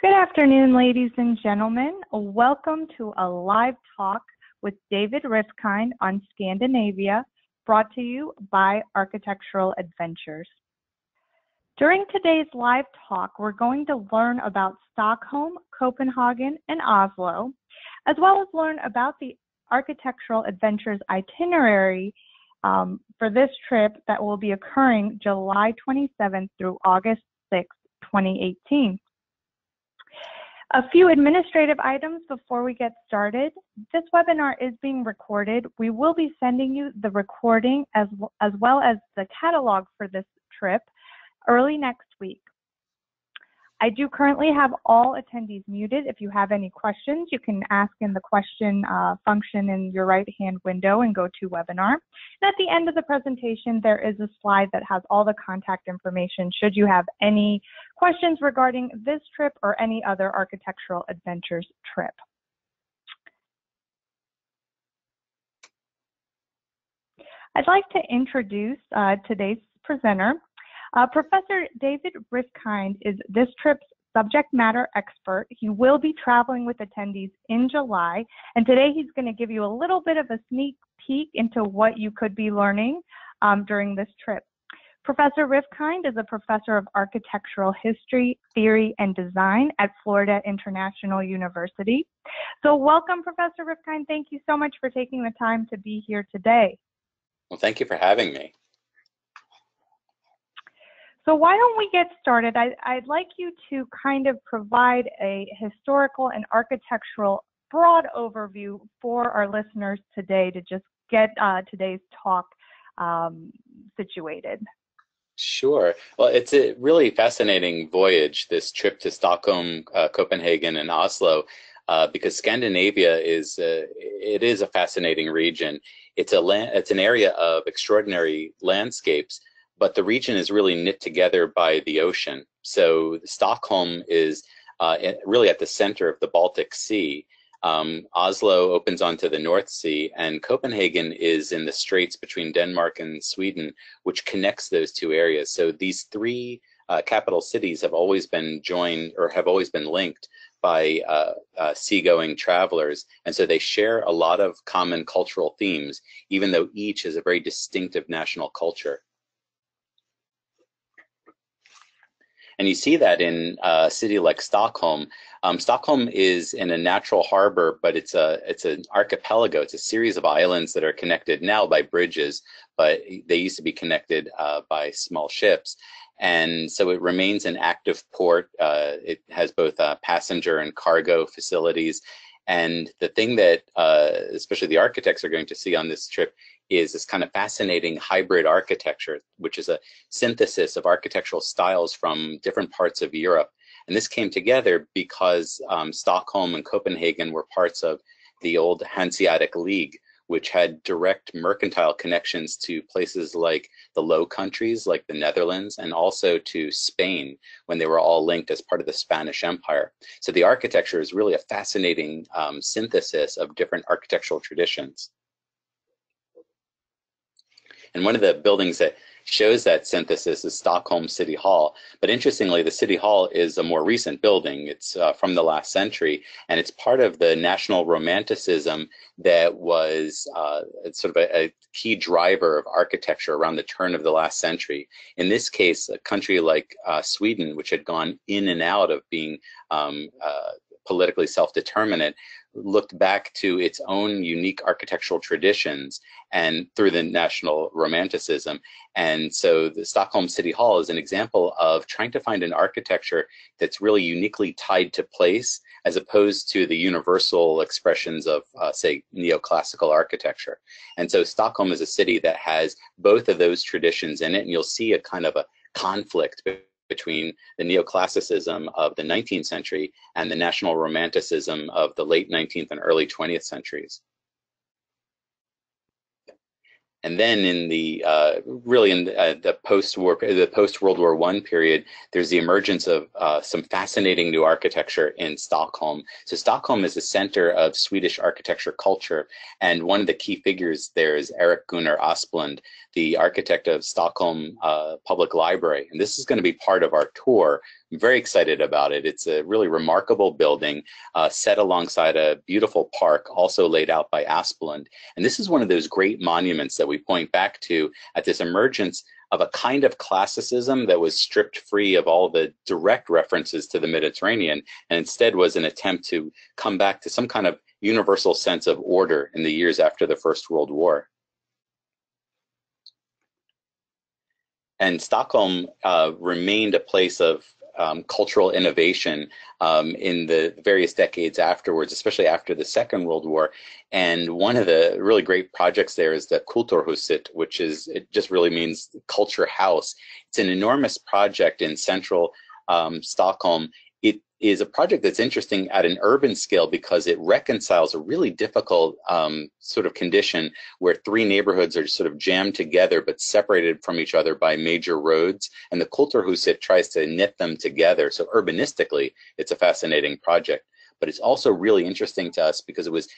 Good afternoon, ladies and gentlemen. Welcome to a live talk with David Rifkind on Scandinavia, brought to you by Architectural Adventures. During today's live talk, we're going to learn about Stockholm, Copenhagen, and Oslo, as well as learn about the Architectural Adventures itinerary for this trip that will be occurring July 27th through August 6th, 2018. A few administrative items before we get started. This webinar is being recorded. We will be sending you the recording as well as the catalog for this trip early next week. I do currently have all attendees muted. If you have any questions, you can ask in the question function in your right-hand window and go to webinar. And at the end of the presentation, there is a slide that has all the contact information should you have any questions regarding this trip or any other Architectural Adventures trip. I'd like to introduce today's presenter. Professor David Rifkind is this trip's subject matter expert. He will be traveling with attendees in July, and today he's going to give you a little bit of a sneak peek into what you could be learning during this trip. Professor Rifkind is a professor of architectural history, theory, and design at Florida International University. So welcome, Professor Rifkind. Thank you so much for taking the time to be here today. Well, thank you for having me. So why don't we get started? I'd like you to kind of provide a historical and architectural broad overview for our listeners today to just get today's talk situated. Sure. Well, it's a really fascinating voyage, this trip to Stockholm, Copenhagen, and Oslo, because Scandinavia is a fascinating region. It's an area of extraordinary landscapes, but the region is really knit together by the ocean. So Stockholm is really at the center of the Baltic Sea. Oslo opens onto the North Sea, and Copenhagen is in the straits between Denmark and Sweden, which connects those two areas. So these three capital cities have always been joined, or have always been linked by seagoing travelers, and so they share a lot of common cultural themes, even though each has a very distinctive national culture. And you see that in a city like Stockholm. Stockholm is in a natural harbor, but it's an archipelago. It's a series of islands that are connected now by bridges, but they used to be connected by small ships. And so it remains an active port. It has both passenger and cargo facilities. And the thing that especially the architects are going to see on this trip is this kind of fascinating hybrid architecture, which is a synthesis of architectural styles from different parts of Europe. And this came together because Stockholm and Copenhagen were parts of the old Hanseatic League, which had direct mercantile connections to places like the Low Countries, like the Netherlands, and also to Spain, when they were all linked as part of the Spanish Empire. So the architecture is really a fascinating synthesis of different architectural traditions. And one of the buildings that shows that synthesis is Stockholm City Hall. But interestingly, the City Hall is a more recent building. It's from the last century, and it's part of the national romanticism that was sort of a key driver of architecture around the turn of the last century. In this case, a country like Sweden, which had gone in and out of being politically self-determinate, looked back to its own unique architectural traditions and through the national romanticism. And so the Stockholm City Hall is an example of trying to find an architecture that's really uniquely tied to place, as opposed to the universal expressions of, say, neoclassical architecture. And so Stockholm is a city that has both of those traditions in it, and you'll see a kind of a conflict between the neoclassicism of the 19th century and the national romanticism of the late 19th and early 20th centuries. And then in the really in the post-World War I period, there's the emergence of some fascinating new architecture in Stockholm. So Stockholm is the center of Swedish architecture culture, and one of the key figures there is Erik Gunnar Asplund, the architect of Stockholm Public Library. And this is going to be part of our tour I'm very excited about it. It's a really remarkable building set alongside a beautiful park, also laid out by Asplund. And this is one of those great monuments that we point back to at this emergence of a kind of classicism that was stripped free of all the direct references to the Mediterranean, and instead was an attempt to come back to some kind of universal sense of order in the years after the First World War. And Stockholm remained a place of cultural innovation in the various decades afterwards, especially after the Second World War. And one of the really great projects there is the Kulturhuset, which is, it just really means culture house. It's an enormous project in central Stockholm. It is a project that's interesting at an urban scale because it reconciles a really difficult sort of condition where three neighborhoods are sort of jammed together but separated from each other by major roads. And the Kulturhuset tries to knit them together. So urbanistically, it's a fascinating project. But it's also really interesting to us because it was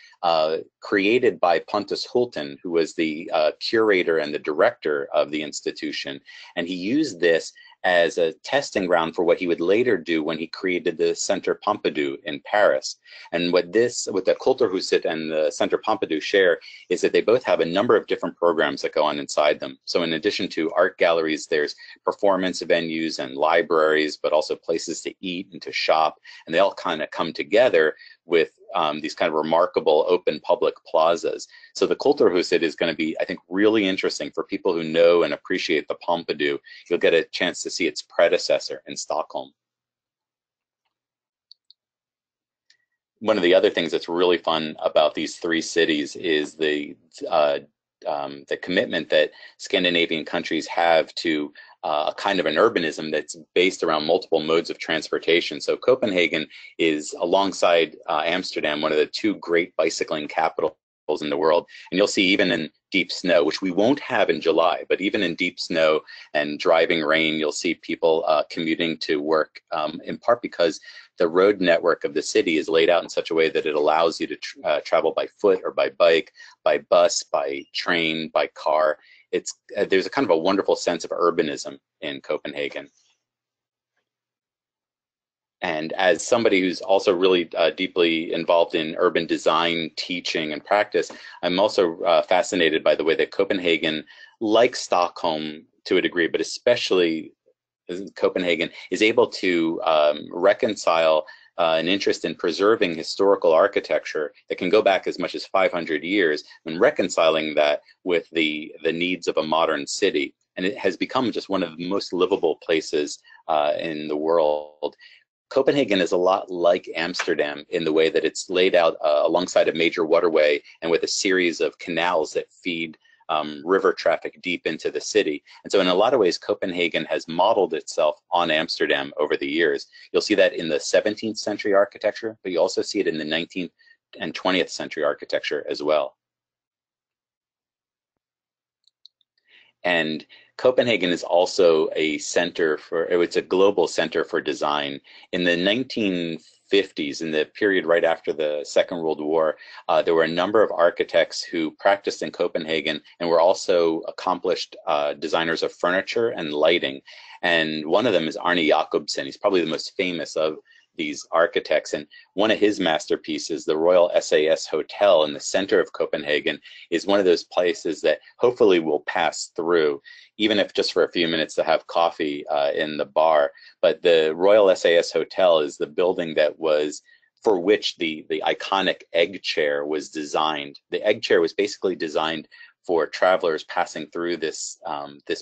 created by Pontus Hulten, who was the curator and the director of the institution. And he used this as a testing ground for what he would later do when he created the Centre Pompidou in Paris. And what the Kulturhuset and the Centre Pompidou share is that they both have a number of different programs that go on inside them. So in addition to art galleries, there's performance venues and libraries, but also places to eat and to shop. And they all kind of come together with these kind of remarkable open public plazas. So the Kulturhuset is going to be, I think, really interesting for people who know and appreciate the Pompidou. You'll get a chance to see its predecessor in Stockholm. One of the other things that's really fun about these three cities is the commitment that Scandinavian countries have to a kind of an urbanism that's based around multiple modes of transportation. So Copenhagen is, alongside Amsterdam, one of the two great bicycling capitals in the world. And you'll see even in deep snow, which we won't have in July, but even in deep snow and driving rain, you'll see people commuting to work, in part because the road network of the city is laid out in such a way that it allows you to travel by foot or by bike, by bus, by train, by car. There's a kind of a wonderful sense of urbanism in Copenhagen. And as somebody who's also really deeply involved in urban design, teaching, and practice, I'm also fascinated by the way that Copenhagen, like Stockholm to a degree, but especially Copenhagen, is able to reconcile an interest in preserving historical architecture that can go back as much as 500 years and reconciling that with the needs of a modern city. And it has become just one of the most livable places in the world. Copenhagen is a lot like Amsterdam in the way that it's laid out alongside a major waterway and with a series of canals that feed river traffic deep into the city. And so in a lot of ways, Copenhagen has modeled itself on Amsterdam over the years. You'll see that in the 17th century architecture, but you also see it in the 19th and 20th century architecture as well. And Copenhagen is also a center it's a global center for design. In the 1950s, in the period right after the Second World War, there were a number of architects who practiced in Copenhagen and were also accomplished designers of furniture and lighting. And one of them is Arne Jacobsen. He's probably the most famous of these architects. And one of his masterpieces, the Royal SAS Hotel in the center of Copenhagen, is one of those places that hopefully will pass through, even if just for a few minutes to have coffee in the bar. But the Royal SAS Hotel is the building that was for which the iconic egg chair was designed. The egg chair was basically designed for travelers passing through this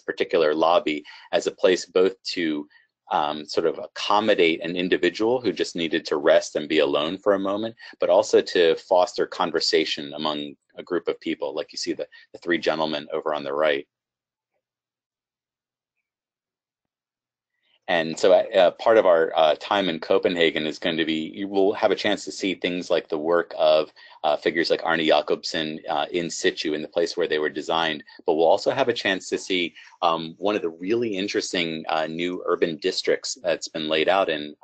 particular lobby as a place both to sort of accommodate an individual who just needed to rest and be alone for a moment, but also to foster conversation among a group of people, like you see the three gentlemen over on the right. And so part of our time in Copenhagen is going to be, you will have a chance to see things like the work of figures like Arne Jacobsen in situ in the place where they were designed, but we'll also have a chance to see one of the really interesting new urban districts that's been laid out in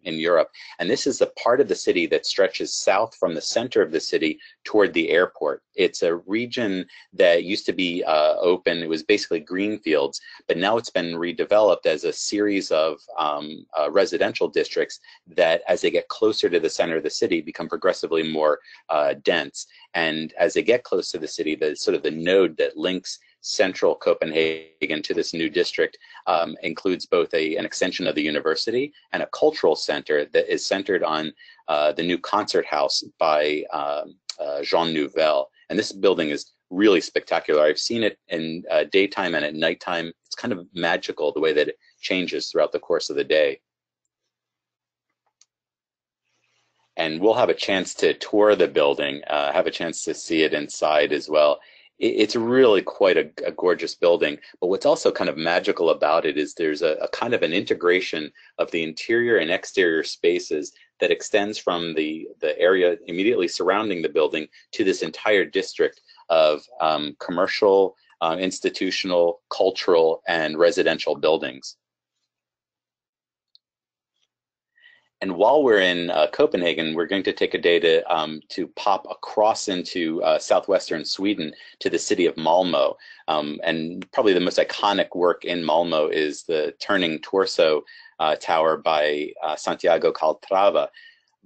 Europe. And this is the part of the city that stretches south from the center of the city toward the airport. It's a region that used to be open. It was basically green fields, but now it's been redeveloped as a series of residential districts that, as they get closer to the center of the city, become progressively more dense. And as they get close to the city, the sort of the node that links central Copenhagen to this new district includes both an extension of the university and a cultural center that is centered on the new concert house by Jean Nouvel. And this building is really spectacular. I've seen it in daytime and at nighttime. It's kind of magical the way that it changes throughout the course of the day. And we'll have a chance to tour the building, have a chance to see it inside as well. It's really quite a gorgeous building, but what's also kind of magical about it is there's a kind of an integration of the interior and exterior spaces that extends from the area immediately surrounding the building to this entire district of commercial, institutional, cultural, and residential buildings. And while we're in Copenhagen, we're going to take a day to pop across into southwestern Sweden to the city of Malmö. And probably the most iconic work in Malmö is the Turning Torso Tower by Santiago Calatrava.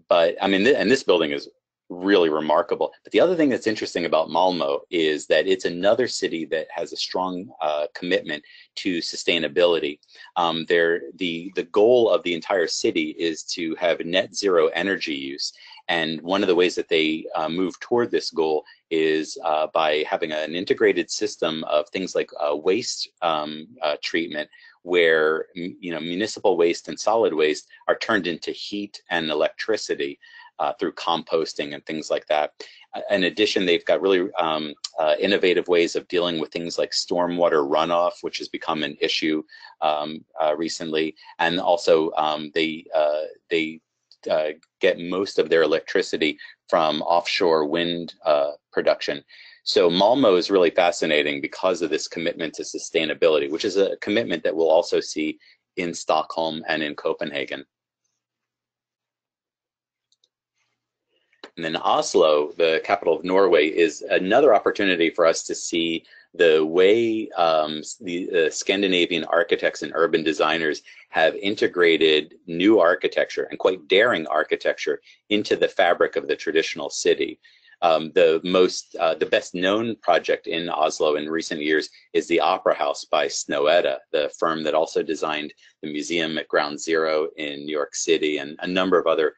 But I mean, and this building is really remarkable. But the other thing that's interesting about Malmö is that it's another city that has a strong commitment to sustainability. The goal of the entire city is to have net zero energy use. And one of the ways that they move toward this goal is by having an integrated system of things like waste treatment, where municipal waste and solid waste are turned into heat and electricity through composting and things like that. In addition, they've got really innovative ways of dealing with things like stormwater runoff, which has become an issue recently. And also they get most of their electricity from offshore wind production. So Malmö is really fascinating because of this commitment to sustainability, which is a commitment that we'll also see in Stockholm and in Copenhagen. And then Oslo, the capital of Norway, is another opportunity for us to see the way the Scandinavian architects and urban designers have integrated new architecture, and quite daring architecture, into the fabric of the traditional city. The best known project in Oslo in recent years is the Opera House by Snohetta, the firm that also designed the museum at Ground Zero in New York City and a number of other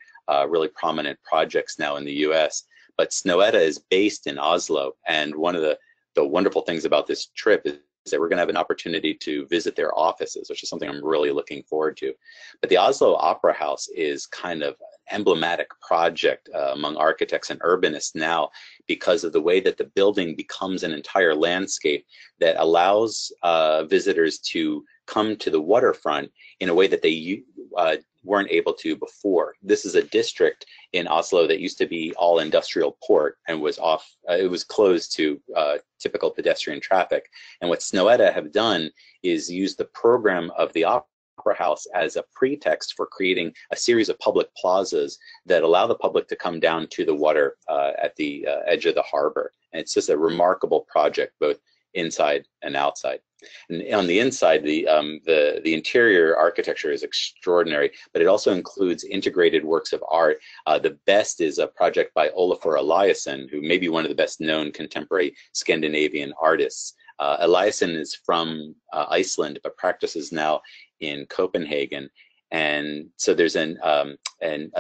really prominent projects now in the US. But Snohetta is based in Oslo, and one of the wonderful things about this trip is that we're going to have an opportunity to visit their offices, which is something I'm really looking forward to. But the Oslo Opera House is kind of an emblematic project among architects and urbanists now, because of the way that the building becomes an entire landscape that allows visitors to come to the waterfront in a way that they weren't able to before. This is a district in Oslo that used to be all industrial port and was it was closed to typical pedestrian traffic. And what Snohetta have done is use the program of the Opera House as a pretext for creating a series of public plazas that allow the public to come down to the water at the edge of the harbor. And it's just a remarkable project, both inside and outside. And on the inside, the interior architecture is extraordinary, but it also includes integrated works of art. The best is a project by Olafur Eliasson, who may be one of the best known contemporary Scandinavian artists. Eliasson is from Iceland, but practices now in Copenhagen. And so there's a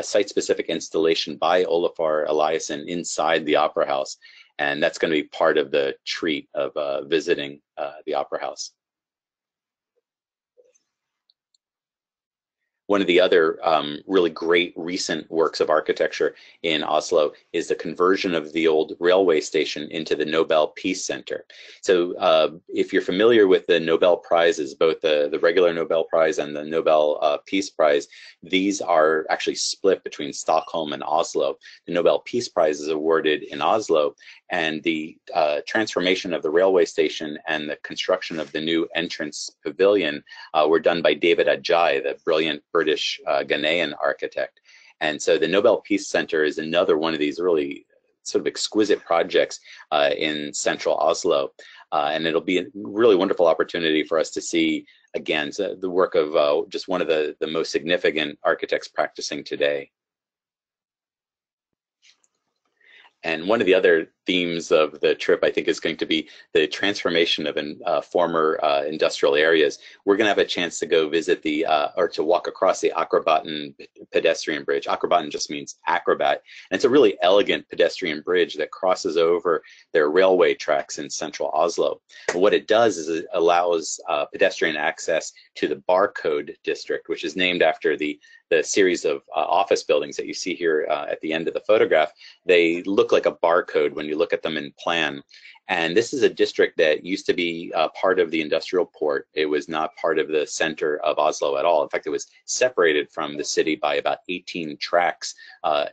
site-specific installation by Olafur Eliasson inside the Opera House. And that's going to be part of the treat of visiting the Opera House. One of the other really great recent works of architecture in Oslo is the conversion of the old railway station into the Nobel Peace Center. So if you're familiar with the Nobel Prizes, both the regular Nobel Prize and the Nobel Peace Prize, these are actually split between Stockholm and Oslo. The Nobel Peace Prize is awarded in Oslo, and the transformation of the railway station and the construction of the new entrance pavilion were done by David Adjaye, the brilliant British Ghanaian architect. And so the Nobel Peace Center is another one of these really sort of exquisite projects in central Oslo. And it'll be a really wonderful opportunity for us to see, again, the work of just one of the most significant architects practicing today. And one of the other themes of the trip, I think, is going to be the transformation of former industrial areas. We're going to have a chance to go visit or to walk across the Akrobaten pedestrian bridge. Akrobaten just means acrobat. And it's a really elegant pedestrian bridge that crosses over their railway tracks in central Oslo. And what it does is it allows pedestrian access to the Barcode district, which is named after the series of office buildings that you see here at the end of the photograph. They look like a barcode when you look at them in plan. And this is a district that used to be part of the industrial port. It was not part of the center of Oslo at all. In fact, it was separated from the city by about 18 tracks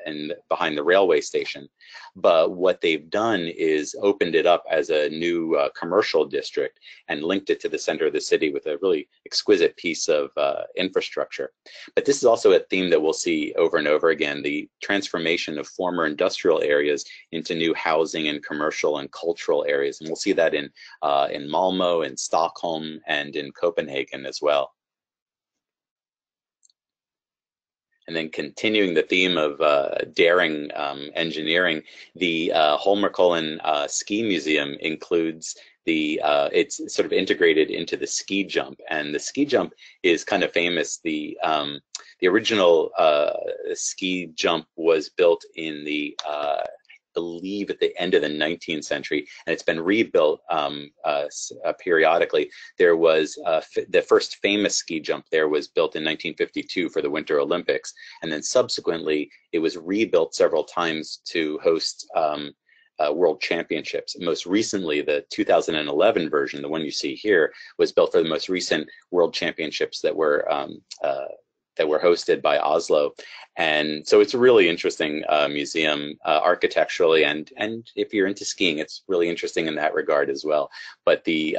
and behind the railway station. But what they've done is opened it up as a new commercial district and linked it to the center of the city with a really exquisite piece of infrastructure. But this is also a theme that we'll see over and over again, the transformation of former industrial areas into new housing and commercial and cultural areas. And we'll see that in Malmo, in Stockholm, and in Copenhagen as well. And then continuing the theme of daring engineering, the Holmenkollen Ski Museum includes it's sort of integrated into the ski jump, and the ski jump is kind of famous. The original ski jump was built in believe at the end of the 19th century, and it's been rebuilt periodically. There was the first famous ski jump there was built in 1952 for the Winter Olympics, and then subsequently it was rebuilt several times to host World Championships. Most recently, the 2011 version, the one you see here, was built for the most recent World Championships that were hosted by Oslo. And so it's a really interesting museum architecturally, and if you're into skiing, it's really interesting in that regard as well. But the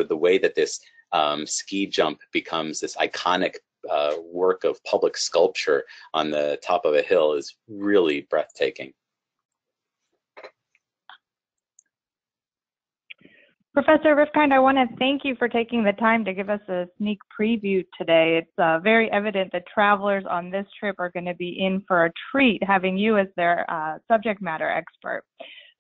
way that this ski jump becomes this iconic work of public sculpture on the top of a hill is really breathtaking. Professor Rifkind, I want to thank you for taking the time to give us a sneak preview today. It's very evident that travelers on this trip are going to be in for a treat having you as their subject matter expert.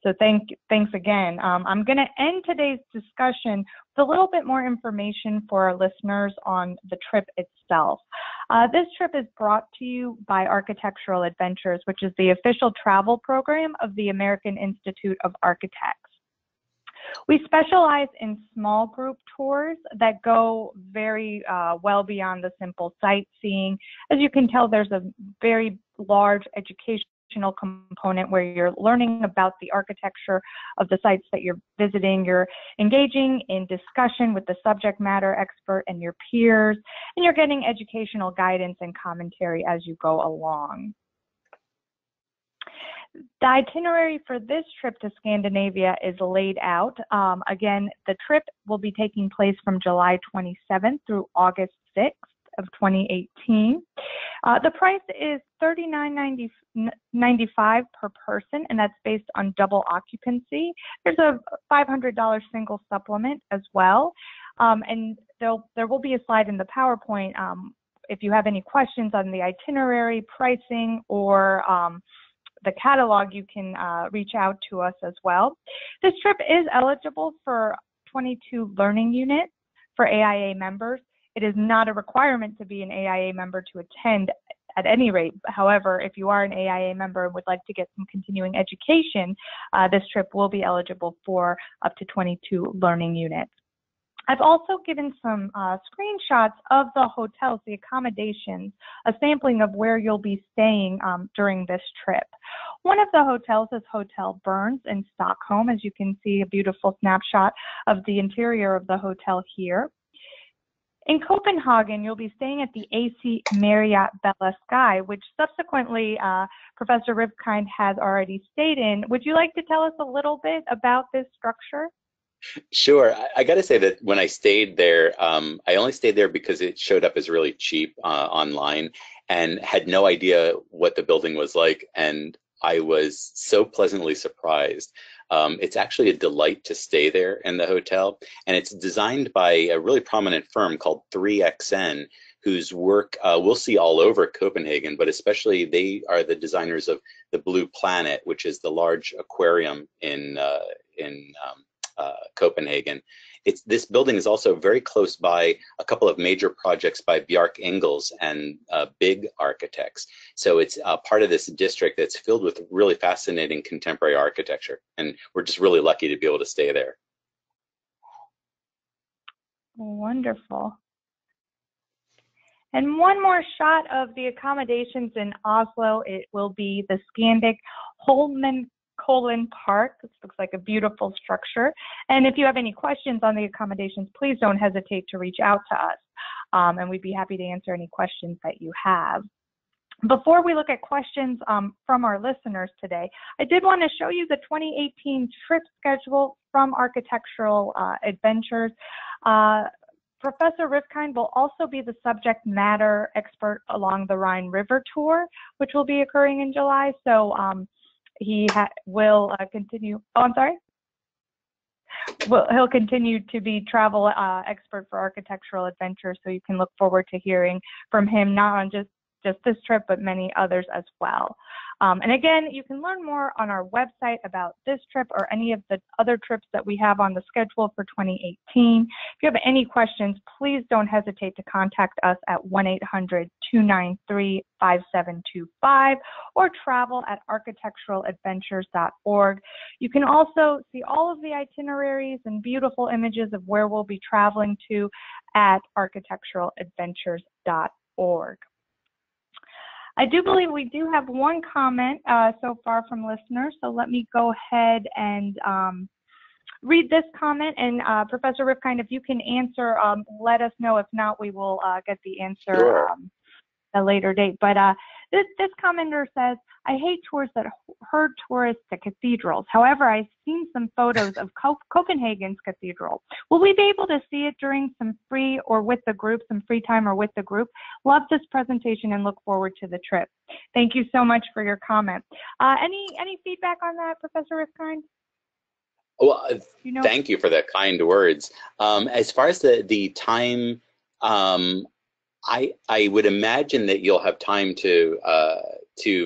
So thanks again. I'm going to end today's discussion with a little bit more information for our listeners on the trip itself. This trip is brought to you by Architectural Adventures, which is the official travel program of the American Institute of Architects. We specialize in small group tours that go very well beyond the simple sightseeing. As you can tell, there's a very large educational component where you're learning about the architecture of the sites that you're visiting. You're engaging in discussion with the subject matter expert and your peers, and you're getting educational guidance and commentary as you go along. The itinerary for this trip to Scandinavia is laid out. Again, the trip will be taking place from July 27th through August 6th of 2018. The price is $39.95 per person, and that's based on double occupancy. There's a $500 single supplement as well. And there will be a slide in the PowerPoint if you have any questions on the itinerary, pricing, or the catalog, you can reach out to us as well. This trip is eligible for 22 learning units for AIA members. It is not a requirement to be an AIA member to attend at any rate. However, if you are an AIA member and would like to get some continuing education, this trip will be eligible for up to 22 learning units. I've also given some screenshots of the hotels, the accommodations, a sampling of where you'll be staying during this trip. One of the hotels is Hotel Burns in Stockholm. As you can see, a beautiful snapshot of the interior of the hotel here. In Copenhagen, you'll be staying at the AC Marriott Bella Sky, which subsequently Professor Rifkind has already stayed in. Would you like to tell us a little bit about this structure? Sure. I got to say that when I stayed there, I only stayed there because it showed up as really cheap online and had no idea what the building was like. And I was so pleasantly surprised. It's actually a delight to stay there in the hotel. And it's designed by a really prominent firm called 3XN, whose work we'll see all over Copenhagen, but especially they are the designers of the Blue Planet, which is the large aquarium in Copenhagen. This building is also very close by a couple of major projects by Bjarke Ingels and big architects. So it's part of this district that's filled with really fascinating contemporary architecture. And we're just really lucky to be able to stay there. Wonderful. And one more shot of the accommodations in Oslo. It will be the Scandic Holmenkollen Park. This looks like a beautiful structure. And if you have any questions on the accommodations, please don't hesitate to reach out to us. And we'd be happy to answer any questions that you have. Before we look at questions from our listeners today, I did want to show you the 2018 trip schedule from Architectural Adventures. Professor Rifkind will also be the subject matter expert along the Rhine River tour, which will be occurring in July. So he will continue. Oh, I'm sorry. Well, he'll continue to be travel expert for Architectural Adventures. So you can look forward to hearing from him, not on just this trip, but many others as well. And again, you can learn more on our website about this trip or any of the other trips that we have on the schedule for 2018. If you have any questions, please don't hesitate to contact us at 1-800-293-5725 or travel@architecturaladventures.org. You can also see all of the itineraries and beautiful images of where we'll be traveling to at architecturaladventures.org. I do believe we do have one comment so far from listeners, so let me go ahead and read this comment. And Professor Rifkind, if you can answer, let us know. If not, we will get the answer Sure. at a later date. But this commenter says, I hate tours that herd tourists to cathedrals. However, I've seen some photos of Copenhagen's cathedral. Will we be able to see it during some free or with the group, some free time or with the group? Love this presentation and look forward to the trip. Thank you so much for your comment. Any feedback on that, Professor Rifkind? Well, thank you for the kind words. As far as the time, I would imagine that you'll have time to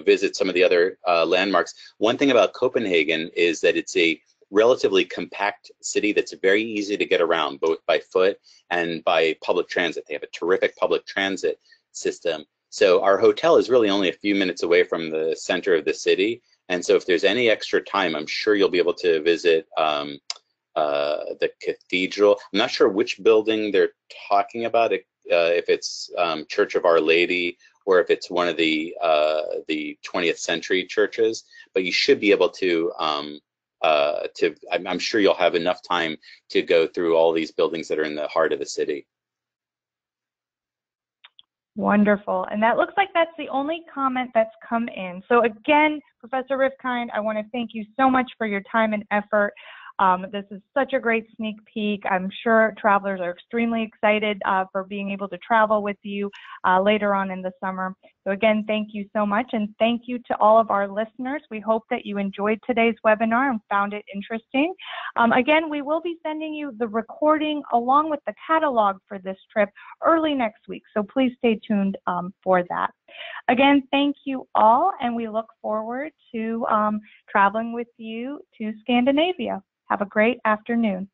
visit some of the other landmarks. One thing about Copenhagen is that it's a relatively compact city that's very easy to get around, both by foot and by public transit. They have a terrific public transit system. So our hotel is really only a few minutes away from the center of the city. And so if there's any extra time, I'm sure you'll be able to visit the cathedral. I'm not sure which building they're talking about, if it's Church of Our Lady or if it's one of the 20th century churches, but you should be able to, I'm sure you'll have enough time to go through all these buildings that are in the heart of the city. Wonderful. And that looks like that's the only comment that's come in. So again, Professor Rifkind, I want to thank you so much for your time and effort. This is such a great sneak peek. I'm sure travelers are extremely excited for being able to travel with you later on in the summer. So again, thank you so much. And thank you to all of our listeners. We hope that you enjoyed today's webinar and found it interesting. Again, we will be sending you the recording along with the catalog for this trip early next week. So please stay tuned for that. Again, thank you all, and we look forward to traveling with you to Scandinavia. Have a great afternoon.